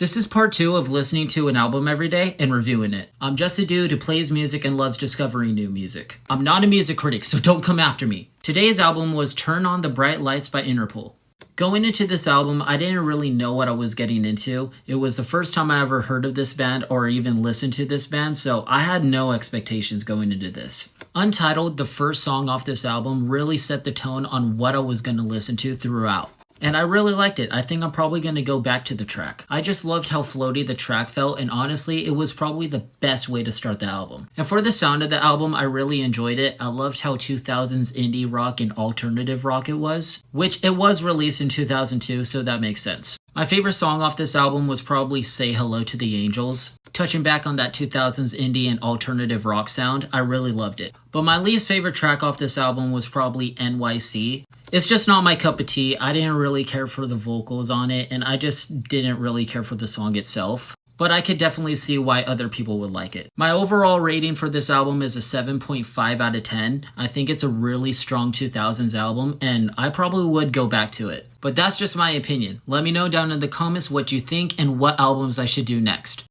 This is part 2 of listening to an album every day and reviewing it. I'm just a dude who plays music and loves discovering new music. I'm not a music critic, so don't come after me. Today's album was Turn on the Bright Lights by Interpol. Going into this album, I didn't really know what I was getting into. It was the first time I ever heard of this band or even listened to this band, so I had no expectations going into this. Untitled, the first song off this album, really set the tone on what I was going to listen to throughout. And I really liked it. I think I'm probably going to go back to the track. I just loved how floaty the track felt, and honestly, it was probably the best way to start the album. And for the sound of the album, I really enjoyed it. I loved how 2000s indie rock and alternative rock it was, which it was released in 2002, so that makes sense. My favorite song off this album was probably Say Hello to the Angels. Touching back on that 2000s indie and alternative rock sound, I really loved it. But my least favorite track off this album was probably NYC. It's just not my cup of tea. I didn't really care for the vocals on it, and I just didn't really care for the song itself. But I could definitely see why other people would like it. My overall rating for this album is a 7.5 out of 10. I think it's a really strong 2000s album, and I probably would go back to it. But that's just my opinion. Let me know down in the comments what you think and what albums I should do next.